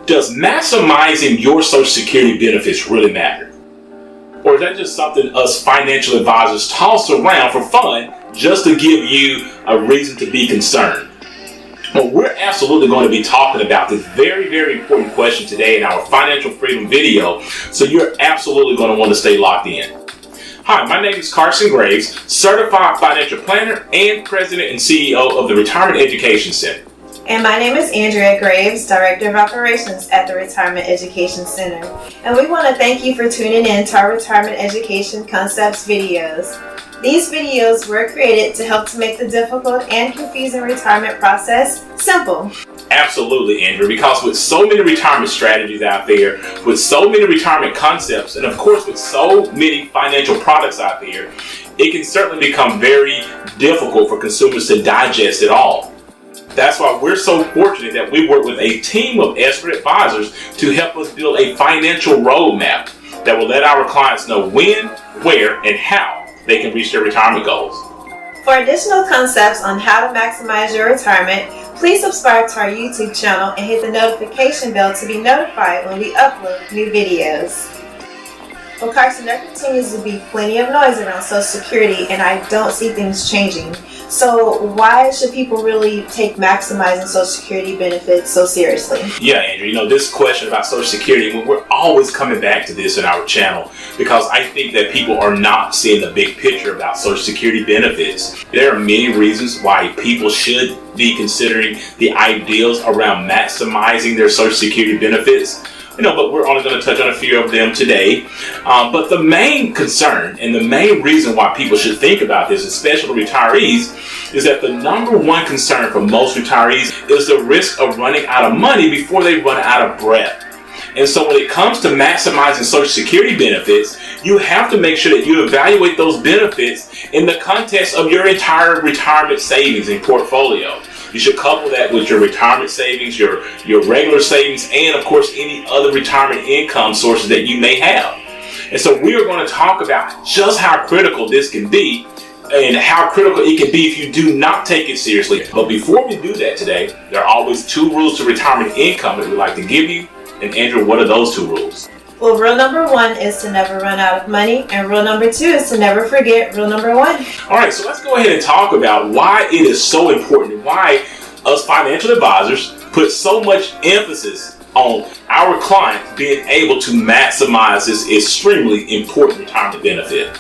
Does maximizing your Social Security benefits really matter? Or is that just something us financial advisors toss around for fun just to give you a reason to be concerned? Well, we're absolutely going to be talking about this very, very important question today in our Financial Freedom video, so you're absolutely going to want to stay locked in. Hi, my name is Carson Graves, Certified Financial Planner and President and CEO of the Retirement Education Center. And my name is Andrea Graves, Director of Operations at the Retirement Education Center. And we want to thank you for tuning in to our Retirement Education Concepts videos. These videos were created to help to make the difficult and confusing retirement process simple. Absolutely, Andrea, because with so many retirement strategies out there, with so many retirement concepts, and of course with so many financial products out there, it can certainly become very difficult for consumers to digest it all. That's why we're so fortunate that we work with a team of expert advisors to help us build a financial roadmap that will let our clients know when, where, and how they can reach their retirement goals. For additional concepts on how to maximize your retirement, please subscribe to our YouTube channel and hit the notification bell to be notified when we upload new videos. Well, Carson, there continues to be plenty of noise around Social Security, and I don't see things changing. So why should people really take maximizing Social Security benefits so seriously? Yeah, Andrew, this question about Social Security, we're always coming back to this in our channel because I think that people are not seeing the big picture about Social Security benefits. There are many reasons why people should be considering the ideals around maximizing their Social Security benefits. But we're only going to touch on a few of them today. But the main concern and the main reason why people should think about this, especially retirees, is that the number one concern for most retirees is the risk of running out of money before they run out of breath. And so when it comes to maximizing Social Security benefits, you have to make sure that you evaluate those benefits in the context of your entire retirement savings and portfolio. You should couple that with your retirement savings, your regular savings, and of course any other retirement income sources that you may have. And so we are going to talk about just how critical this can be and how critical it can be if you do not take it seriously. But before we do that today, there are always two rules to retirement income that we like to give you. And Andrew, what are those two rules? Well, rule number one is to never run out of money, and rule number two is to never forget rule number one. All right, so let's go ahead and talk about why it is so important, why us financial advisors put so much emphasis on our clients being able to maximize this extremely important retirement benefit.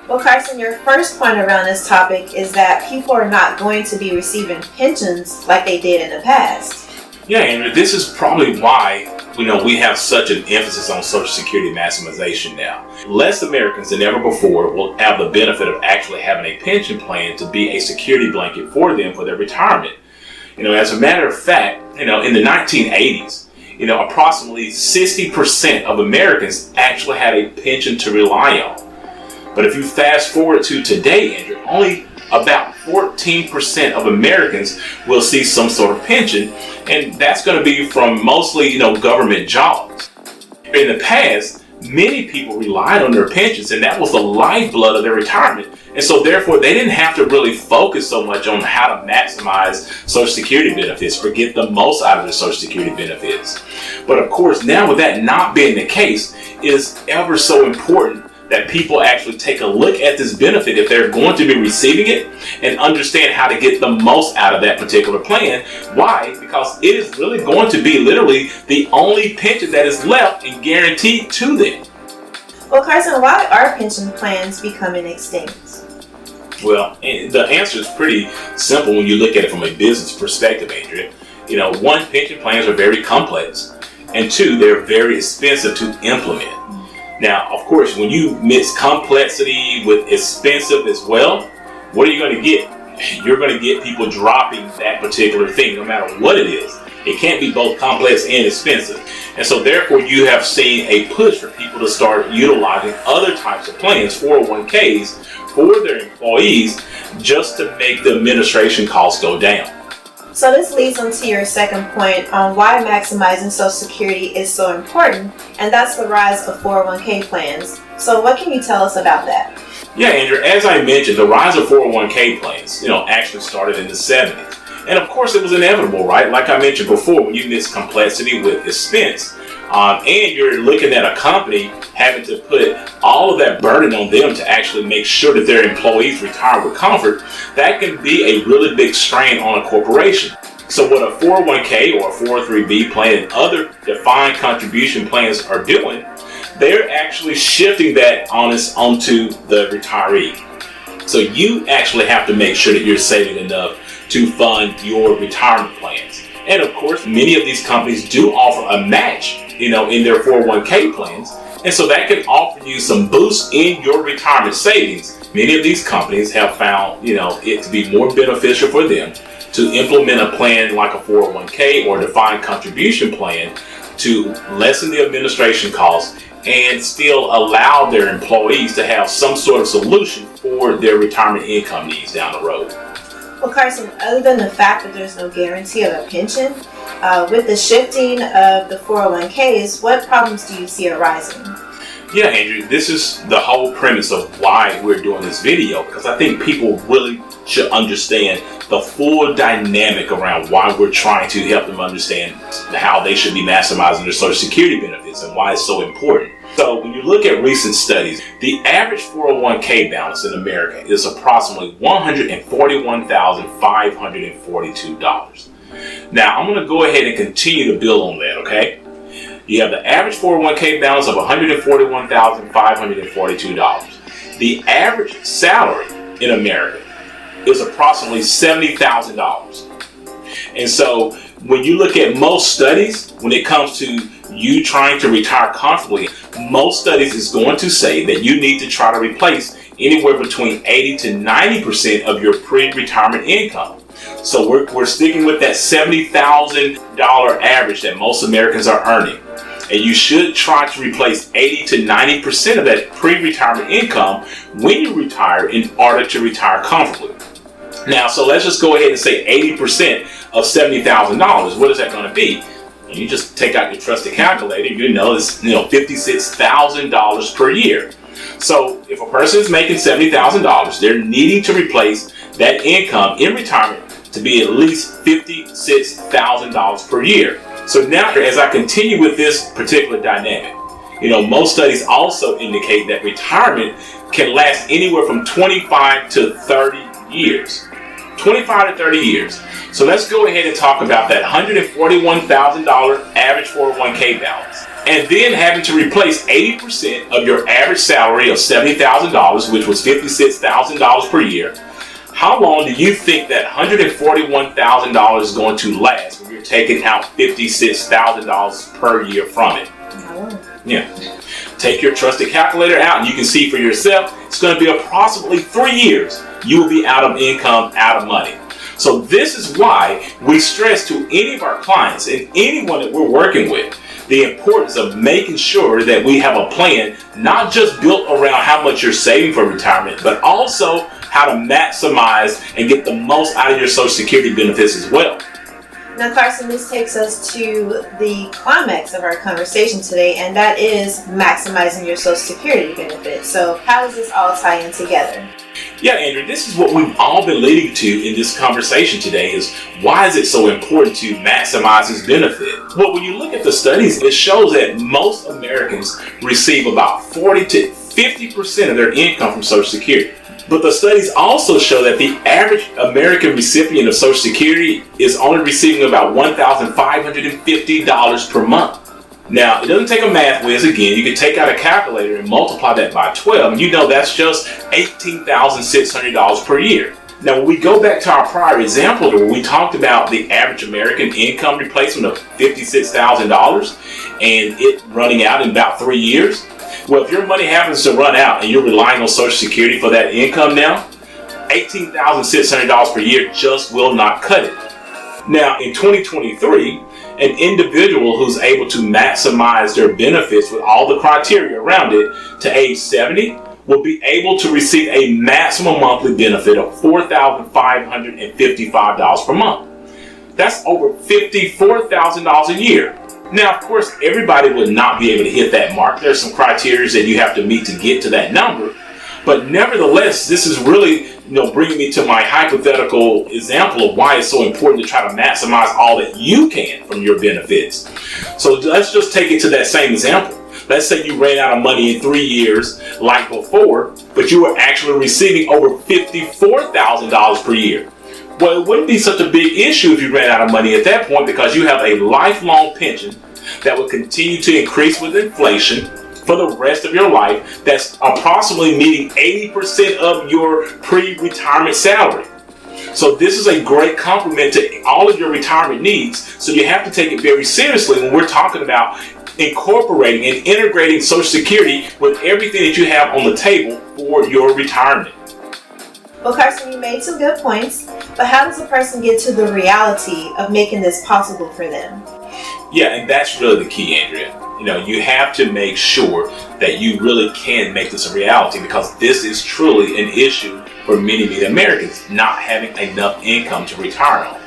Well, Carson, your first point around this topic is that people are not going to be receiving pensions like they did in the past. Yeah, Andrew, this is probably why we have such an emphasis on Social Security maximization now. Less Americans than ever before will have the benefit of actually having a pension plan to be a security blanket for them for their retirement. As a matter of fact, in the 1980s, approximately 60% of Americans actually had a pension to rely on. But if you fast forward to today, Andrew, only about 14% of Americans will see some sort of pension, and that's going to be from mostly, government jobs. In the past, many people relied on their pensions, and that was the lifeblood of their retirement. And so therefore, they didn't have to really focus so much on how to maximize Social Security benefits or get the most out of their Social Security benefits. But of course, now with that not being the case, it is ever so important that people actually take a look at this benefit if they're going to be receiving it and understand how to get the most out of that particular plan. Why? Because it is really going to be literally the only pension that is left and guaranteed to them. Well, Carson, why are pension plans becoming extinct? Well, the answer is pretty simple when you look at it from a business perspective, Andrea. One, pension plans are very complex, and two, they're very expensive to implement. Now, of course, when you mix complexity with expensive as well, what are you going to get? You're going to get people dropping that particular thing, no matter what it is. It can't be both complex and expensive. And so therefore, you have seen a push for people to start utilizing other types of plans, 401ks, for their employees, just to make the administration costs go down. So this leads on to your second point on why maximizing Social Security is so important, and that's the rise of 401k plans. So what can you tell us about that? Yeah, Andrew, as I mentioned, the rise of 401k plans, actually started in the 70s. And of course, it was inevitable, right? Like I mentioned before, when you mix complexity with expense, and you're looking at a company having to put all of that burden on them to actually make sure that their employees retire with comfort, that can be a really big strain on a corporation. So what a 401k or a 403b plan and other defined contribution plans are doing, they're actually shifting that onus onto the retiree. So you actually have to make sure that you're saving enough to fund your retirement plans. And of course, many of these companies do offer a match, in their 401k plans. And so that can offer you some boost in your retirement savings. Many of these companies have found, it to be more beneficial for them to implement a plan like a 401k or defined contribution plan to lessen the administration costs and still allow their employees to have some sort of solution for their retirement income needs down the road. Well, Carson, other than the fact that there's no guarantee of a pension, with the shifting of the 401ks, what problems do you see arising? Yeah, Andrew, this is the whole premise of why we're doing this video, because I think people really should understand the full dynamic around why we're trying to help them understand how they should be maximizing their Social Security benefits and why it's so important. So when you look at recent studies, the average 401k balance in America is approximately $141,542. Now, I'm going to go ahead and continue to build on that, okay? You have the average 401k balance of $141,542. The average salary in America is approximately $70,000. And so when you look at most studies, when it comes to you trying to retire comfortably, most studies is going to say that you need to try to replace anywhere between 80 to 90% of your pre-retirement income. So we're sticking with that $70,000 average that most Americans are earning. And you should try to replace 80 to 90% of that pre-retirement income when you retire in order to retire comfortably. Now, so let's just go ahead and say 80% of $70,000. What is that going to be? And you just take out your trusty calculator. It's $56,000 per year. So if a person is making $70,000, they're needing to replace that income in retirement to be at least $56,000 per year. So now, as I continue with this particular dynamic, most studies also indicate that retirement can last anywhere from 25 to 30 years. 25 to 30 years. So let's go ahead and talk about that $141,000 average 401k balance. And then having to replace 80% of your average salary of $70,000, which was $56,000 per year. How long do you think that $141,000 is going to last when you're taking out $56,000 per year from it? Yeah. Take your trusted calculator out and you can see for yourself, it's going to be approximately 3 years you will be out of income, out of money. So this is why we stress to any of our clients and anyone that we're working with the importance of making sure that we have a plan not just built around how much you're saving for retirement, but also how to maximize and get the most out of your Social Security benefits as well. Now, Carson, this takes us to the climax of our conversation today, and that is maximizing your Social Security benefits. So how does this all tie in together? Yeah, Andrew, this is what we've all been leading to in this conversation today is why is it so important to maximize this benefit? Well, when you look at the studies, it shows that most Americans receive about 40 to 50% of their income from Social Security. But the studies also show that the average American recipient of Social Security is only receiving about $1,550 per month. Now, it doesn't take a math whiz again. You can take out a calculator and multiply that by 12, and that's just $18,600 per year. Now, when we go back to our prior example where we talked about the average American income replacement of $56,000 and it running out in about 3 years, well, if your money happens to run out and you're relying on Social Security for that income now, $18,600 per year just will not cut it. Now, in 2023, an individual who's able to maximize their benefits with all the criteria around it to age 70 will be able to receive a maximum monthly benefit of $4,555 per month. That's over $54,000 a year. Now, of course, everybody would not be able to hit that mark. There's some criteria that you have to meet to get to that number. But nevertheless, this is really bringing me to my hypothetical example of why it's so important to try to maximize all that you can from your benefits. So let's just take it to that same example. Let's say you ran out of money in 3 years like before, but you were actually receiving over $54,000 per year. Well, it wouldn't be such a big issue if you ran out of money at that point, because you have a lifelong pension that will continue to increase with inflation for the rest of your life, that's approximately meeting 80% of your pre-retirement salary. So this is a great complement to all of your retirement needs. So you have to take it very seriously when we're talking about incorporating and integrating Social Security with everything that you have on the table for your retirement. Well, Carson, you made some good points, but how does a person get to the reality of making this possible for them? Yeah, and that's really the key, Andrea. You have to make sure that you really can make this a reality, because this is truly an issue for many, many Americans, not having enough income to retire on.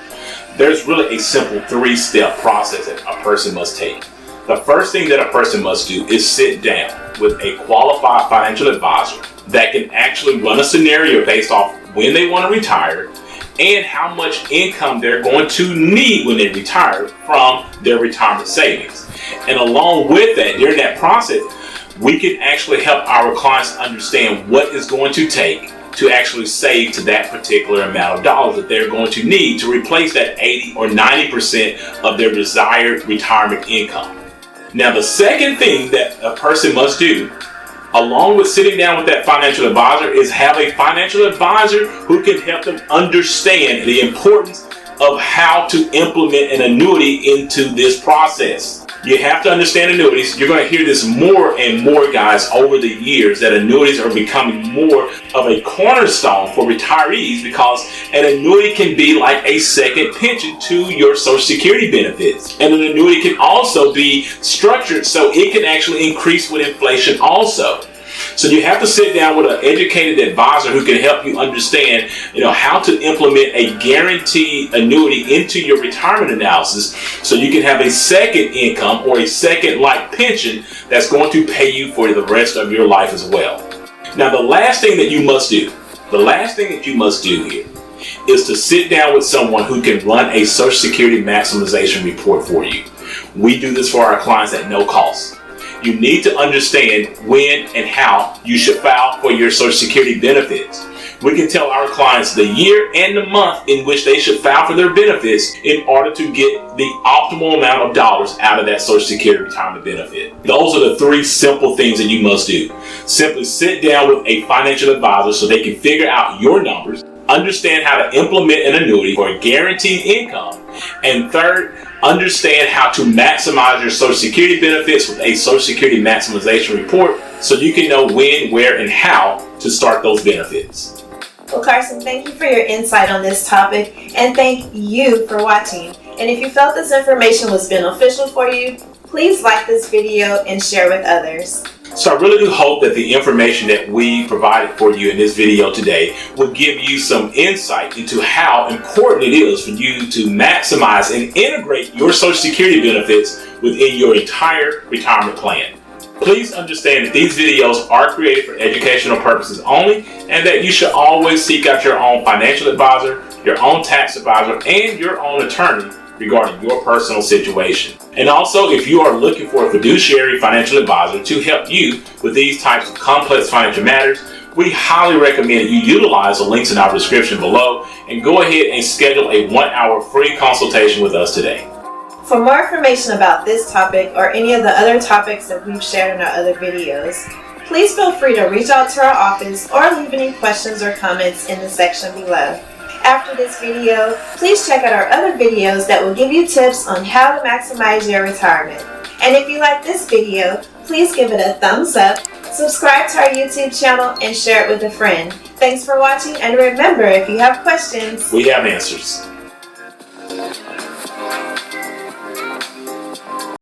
There's really a simple 3-step process that a person must take. The first thing that a person must do is sit down with a qualified financial advisor that can actually run a scenario based off when they want to retire and how much income they're going to need when they retire from their retirement savings. And along with that, during that process, we can actually help our clients understand what is going to take to actually save to that particular amount of dollars that they're going to need to replace that 80 or 90% of their desired retirement income. Now, the second thing that a person must do, along with sitting down with that financial advisor, is have a financial advisor who can help them understand the importance of how to implement an annuity into this process. You have to understand annuities. You're going to hear this more and more, guys, over the years, that annuities are becoming more of a cornerstone for retirees, because an annuity can be like a second pension to your Social Security benefits. And an annuity can also be structured so it can actually increase with inflation also. So you have to sit down with an educated advisor who can help you understand, how to implement a guaranteed annuity into your retirement analysis, so you can have a second income or a second like pension that's going to pay you for the rest of your life as well. Now, the last thing that you must do here is to sit down with someone who can run a Social Security maximization report for you. We do this for our clients at no cost. You need to understand when and how you should file for your Social Security benefits. We can tell our clients the year and the month in which they should file for their benefits in order to get the optimal amount of dollars out of that Social Security retirement benefit. Those are the 3 simple things that you must do. Simply sit down with a financial advisor so they can figure out your numbers, understand how to implement an annuity for a guaranteed income, and third, understand how to maximize your Social Security benefits with a Social Security maximization report, so you can know when, where, and how to start those benefits. Well, Carson, thank you for your insight on this topic, and thank you for watching. And if you felt this information was beneficial for you, please like this video and share with others. So I really do hope that the information that we provided for you in this video today will give you some insight into how important it is for you to maximize and integrate your Social Security benefits within your entire retirement plan. Please understand that these videos are created for educational purposes only, and that you should always seek out your own financial advisor, your own tax advisor, and your own attorney regarding your personal situation. And also, if you are looking for a fiduciary financial advisor to help you with these types of complex financial matters, we highly recommend that you utilize the links in our description below and go ahead and schedule a 1-hour free consultation with us today. For more information about this topic or any of the other topics that we've shared in our other videos, please feel free to reach out to our office or leave any questions or comments in the section below. After this video, please check out our other videos that will give you tips on how to maximize your retirement. And if you like this video, please give it a thumbs up, subscribe to our YouTube channel, and share it with a friend. Thanks for watching, and remember, if you have questions, we have answers.